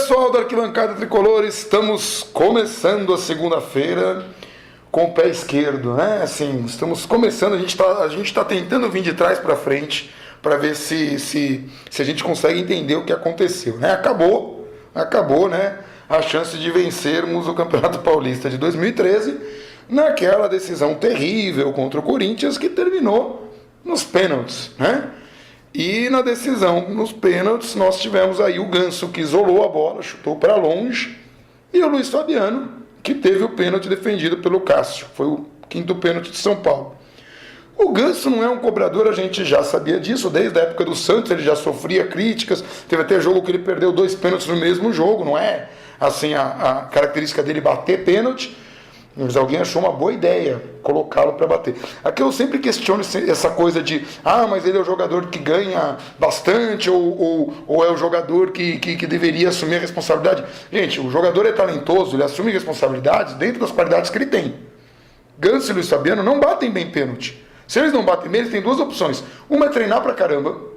Pessoal da Arquibancada Tricolor, estamos começando a segunda-feira com o pé esquerdo, né? Assim, estamos começando, a gente tá tentando vir de trás para frente para ver se a gente consegue entender o que aconteceu, né? Acabou, né? A chance de vencermos o Campeonato Paulista de 2013 naquela decisão terrível contra o Corinthians que terminou nos pênaltis, né? E na decisão, nos pênaltis, nós tivemos aí o Ganso, que isolou a bola, chutou para longe, e o Luiz Fabiano, que teve o pênalti defendido pelo Cássio. Foi o quinto pênalti de São Paulo. O Ganso não é um cobrador, a gente já sabia disso, desde a época do Santos ele já sofria críticas, teve até jogo que ele perdeu 2 pênaltis no mesmo jogo, não é assim a característica dele bater pênalti, mas alguém achou uma boa ideia colocá-lo para bater. Aqui eu sempre questiono essa coisa de mas ele é o jogador que ganha bastante ou é o jogador que deveria assumir a responsabilidade. Gente, o jogador é talentoso, ele assume responsabilidades dentro das qualidades que ele tem. Ganso e Luiz Fabiano não batem bem pênalti. Se eles não batem bem, eles têm 2 opções. Uma é treinar pra caramba,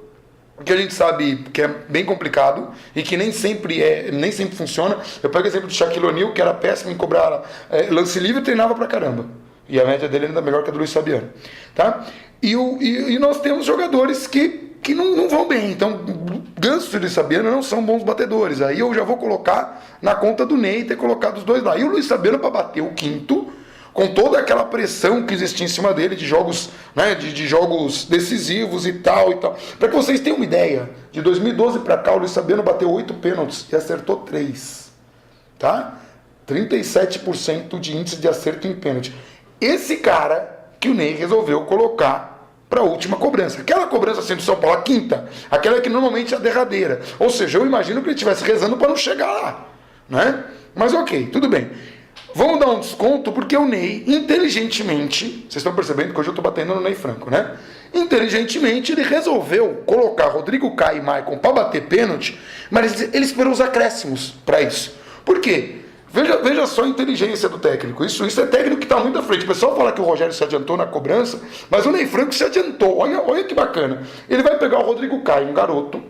que a gente sabe que é bem complicado e que nem sempre funciona. Eu pego o exemplo de Shaquille O'Neal, que era péssimo em cobrar lance livre e treinava pra caramba. E a média dele ainda é melhor que a do Luiz Fabiano. Tá? E nós temos jogadores que não vão bem. Então, Ganso e Luiz Fabiano não são bons batedores. Aí eu já vou colocar na conta do Ney ter colocado os dois lá. E o Luiz Fabiano para bater o quinto, com toda aquela pressão que existia em cima dele de jogos, né, de jogos decisivos e tal. Para que vocês tenham uma ideia, de 2012 para cá o Luiz Fabiano bateu 8 pênaltis e acertou 3. Tá? 37% de índice de acerto em pênalti. Esse cara que o Ney resolveu colocar para a última cobrança. Aquela cobrança assim do São Paulo, a quinta, aquela que normalmente é a derradeira. Ou seja, eu imagino que ele estivesse rezando para não chegar lá. Né? Mas ok, tudo bem. Vamos dar um desconto porque o Ney, inteligentemente, vocês estão percebendo que hoje eu estou batendo no Ney Franco, né? Inteligentemente, ele resolveu colocar Rodrigo Caio e Maicon para bater pênalti, mas ele esperou os acréscimos para isso. Por quê? Veja só a inteligência do técnico. Isso é técnico que está muito à frente. O pessoal fala que o Rogério se adiantou na cobrança, mas o Ney Franco se adiantou. Olha que bacana. Ele vai pegar o Rodrigo Caio, um garoto,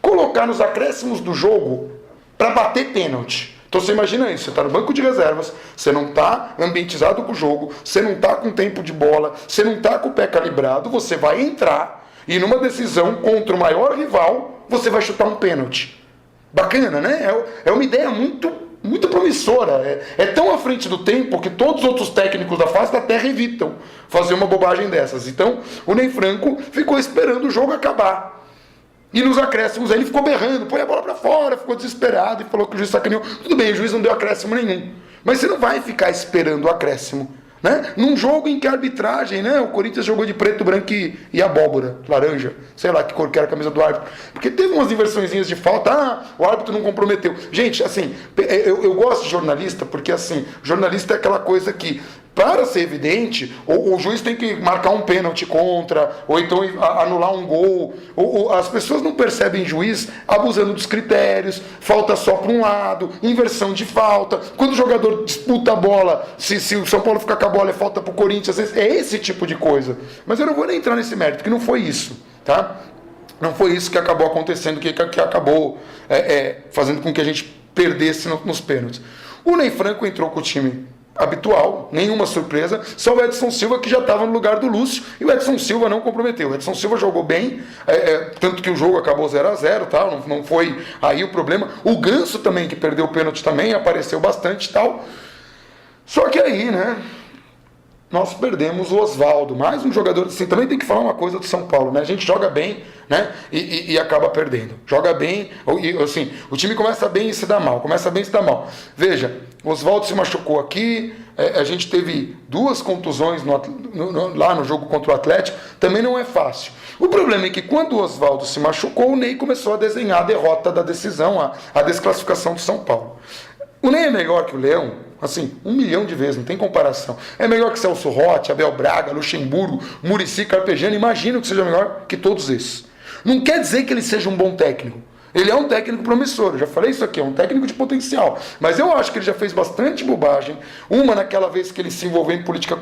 colocar nos acréscimos do jogo para bater pênalti. Então você imagina isso, você está no banco de reservas, você não está ambientizado com o jogo, você não está com tempo de bola, você não está com o pé calibrado, você vai entrar e numa decisão contra o maior rival, você vai chutar um pênalti. Bacana, né? É uma ideia muito promissora. É tão à frente do tempo que todos os outros técnicos da face da terra evitam fazer uma bobagem dessas. Então o Ney Franco ficou esperando o jogo acabar. E nos acréscimos aí ele ficou berrando, põe a bola pra fora, ficou desesperado e falou que o juiz sacaneou. Tudo bem, o juiz não deu acréscimo nenhum. Mas você não vai ficar esperando o acréscimo. Né? Num jogo em que a arbitragem, né? O Corinthians jogou de preto, branco e abóbora, laranja, sei lá que cor que era a camisa do árbitro. Porque teve umas inversõezinhas de falta, o árbitro não comprometeu. Gente, assim, eu gosto de jornalista porque, assim, jornalista é aquela coisa que, para ser evidente, o juiz tem que marcar um pênalti contra, ou então anular um gol. As pessoas não percebem juiz abusando dos critérios, falta só para um lado, inversão de falta. Quando o jogador disputa a bola, se o São Paulo ficar com a bola é falta para o Corinthians, é esse tipo de coisa. Mas eu não vou nem entrar nesse mérito, porque não foi isso, tá? Não foi isso que acabou acontecendo, que acabou fazendo com que a gente perdesse nos pênaltis. O Ney Franco entrou com o time habitual, nenhuma surpresa, só o Edson Silva que já estava no lugar do Lúcio, e o Edson Silva não comprometeu. O Edson Silva jogou bem, tanto que o jogo acabou 0-0, tal, não foi aí o problema. O Ganso também, que perdeu o pênalti também, apareceu bastante e tal. Só que aí, né, nós perdemos o Oswaldo, mais um jogador assim. Também tem que falar uma coisa do São Paulo, né? A gente joga bem, né? E acaba perdendo. Joga bem, assim, o time começa bem e se dá mal, Veja, o Oswaldo se machucou aqui, a gente teve 2 contusões lá no jogo contra o Atlético, também não é fácil. O problema é que quando o Oswaldo se machucou, o Ney começou a desenhar a derrota da decisão, a desclassificação do São Paulo. O Ney é melhor que o Leão, assim, 1 milhão de vezes, não tem comparação. É melhor que Celso Rotti, Abel Braga, Luxemburgo, Muricy, Carpegiani, imagino que seja melhor que todos esses. Não quer dizer que ele seja um bom técnico. Ele é um técnico promissor, eu já falei isso aqui, é um técnico de potencial. Mas eu acho que ele já fez bastante bobagem. Uma naquela vez que ele se envolveu em política,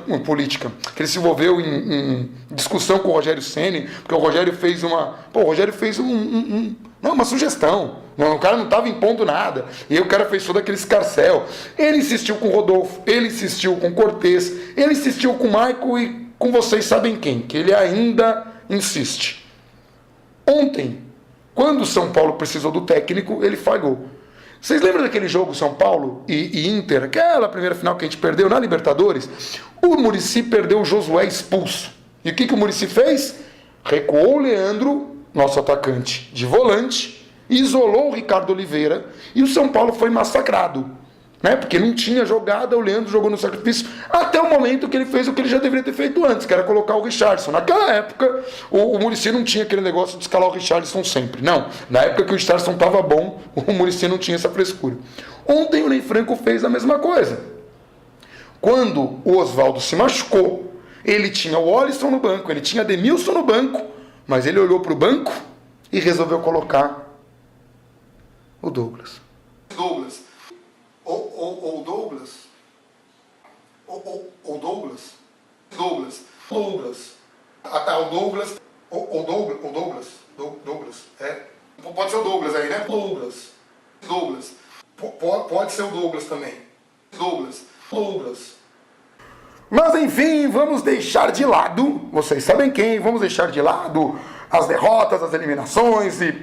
que ele se envolveu em discussão com o Rogério Ceni, porque o Rogério fez uma sugestão. Não, o cara não estava impondo nada. E aí o cara fez todo aquele escarcéu. Ele insistiu com o Rodolfo, ele insistiu com o Cortez, ele insistiu com o Maico e com vocês sabem quem, que ele ainda insiste. Ontem, quando o São Paulo precisou do técnico, ele falhou. Vocês lembram daquele jogo São Paulo e Inter, aquela primeira final que a gente perdeu na Libertadores? O Muricy perdeu o Josué expulso. E o que o Muricy fez? Recuou o Leandro, nosso atacante, de volante, isolou o Ricardo Oliveira e o São Paulo foi massacrado. Né? Porque não tinha jogada, o Leandro jogou no sacrifício, até o momento que ele fez o que ele já deveria ter feito antes, que era colocar o Richarlison. Naquela época, o Muricy não tinha aquele negócio de escalar o Richarlison sempre. Não, na época que o Richarlison estava bom, o Muricy não tinha essa frescura. Ontem o Ney Franco fez a mesma coisa. Quando o Oswaldo se machucou, ele tinha o Olisson no banco, ele tinha Ademilson no banco, mas ele olhou para o banco e resolveu colocar o Douglas. Ou Douglas. Ah, tá, o Douglas. Douglas. É. Pode ser o Douglas aí, né? Douglas. Pode ser o Douglas também. Douglas. Mas enfim, vamos deixar de lado, vocês sabem quem, vamos deixar de lado as derrotas, as eliminações e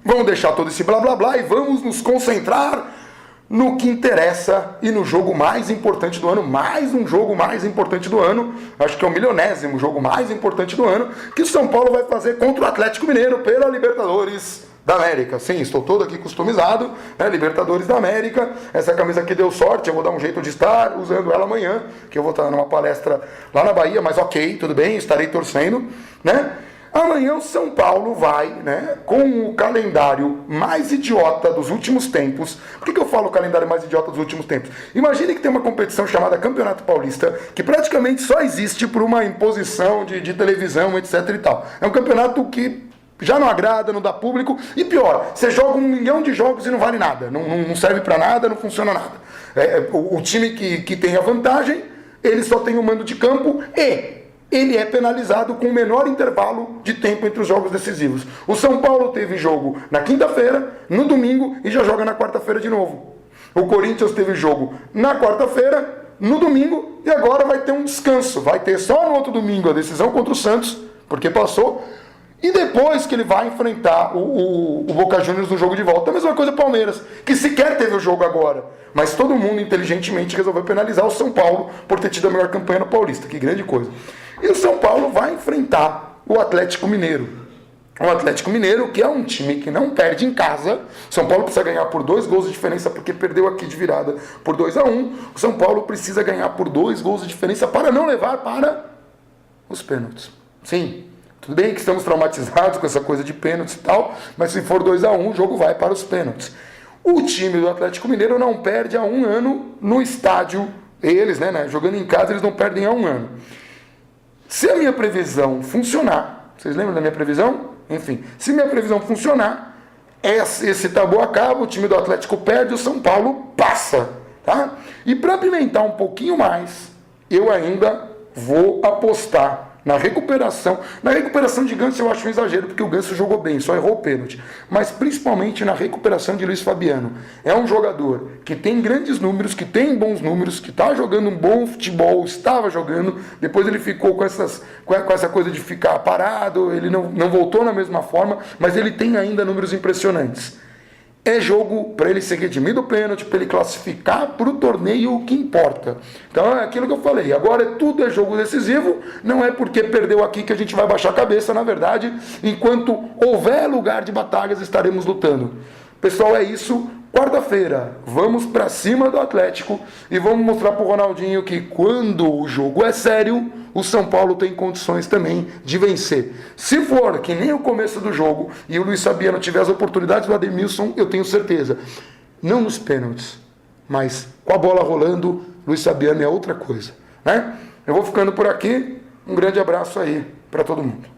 vamos deixar todo esse blá blá blá e vamos nos concentrar no que interessa e no jogo mais importante do ano, mais um jogo mais importante do ano, acho que é o 1.000º jogo mais importante do ano, que o São Paulo vai fazer contra o Atlético Mineiro pela Libertadores da América. Sim, estou todo aqui customizado, né? Libertadores da América, essa camisa aqui deu sorte, eu vou dar um jeito de estar usando ela amanhã, que eu vou estar numa palestra lá na Bahia, mas ok, tudo bem, estarei torcendo, né? Amanhã o São Paulo vai, né, com o calendário mais idiota dos últimos tempos. Por que eu falo o calendário mais idiota dos últimos tempos? Imagine que tem uma competição chamada Campeonato Paulista, que praticamente só existe por uma imposição de televisão, etc e tal. É um campeonato que já não agrada, não dá público, e pior, você joga 1 milhão de jogos e não vale nada, não serve pra nada, não funciona nada. O time que tem a vantagem, ele só tem o mando de campo e ele é penalizado com o menor intervalo de tempo entre os jogos decisivos. O São Paulo teve jogo na quinta-feira, no domingo e já joga na quarta-feira de novo. O Corinthians teve jogo na quarta-feira, no domingo e agora vai ter um descanso. Vai ter só no outro domingo a decisão contra o Santos, porque passou. E depois que ele vai enfrentar o Boca Juniors no jogo de volta. A mesma coisa o Palmeiras, que sequer teve o jogo agora. Mas todo mundo inteligentemente resolveu penalizar o São Paulo por ter tido a melhor campanha no Paulista. Que grande coisa. E o São Paulo vai enfrentar o Atlético Mineiro. O Atlético Mineiro, que é um time que não perde em casa. O São Paulo precisa ganhar por 2 gols de diferença, porque perdeu aqui de virada por 2-1. O São Paulo precisa ganhar por 2 gols de diferença para não levar para os pênaltis. Sim, tudo bem que estamos traumatizados com essa coisa de pênaltis e tal, mas se for 2-1, o jogo vai para os pênaltis. O time do Atlético Mineiro não perde há 1 ano no estádio. Eles, né, jogando em casa, eles não perdem há 1 ano. Se a minha previsão funcionar, vocês lembram da minha previsão? Enfim, se minha previsão funcionar, esse tabu acaba, o time do Atlético perde, o São Paulo passa, tá? E para apimentar um pouquinho mais, eu ainda vou apostar na recuperação. Na recuperação de Ganso eu acho um exagero, porque o Ganso jogou bem, só errou o pênalti. Mas principalmente na recuperação de Luiz Fabiano. É um jogador que tem grandes números, que tem bons números, que está jogando um bom futebol, estava jogando, depois ele ficou com essa coisa de ficar parado, ele não voltou na mesma forma, mas ele tem ainda números impressionantes. É jogo para ele ser redimido o pênalti, para ele classificar para o torneio que importa. Então é aquilo que eu falei, agora tudo é jogo decisivo, não é porque perdeu aqui que a gente vai baixar a cabeça, na verdade, enquanto houver lugar de batalhas estaremos lutando. Pessoal, é isso. Quarta-feira, vamos para cima do Atlético e vamos mostrar para o Ronaldinho que quando o jogo é sério, o São Paulo tem condições também de vencer. Se for que nem o começo do jogo e o Luiz Fabiano tiver as oportunidades do Ademilson, eu tenho certeza. Não nos pênaltis, mas com a bola rolando, Luiz Fabiano é outra coisa, né? Eu vou ficando por aqui. Um grande abraço aí para todo mundo.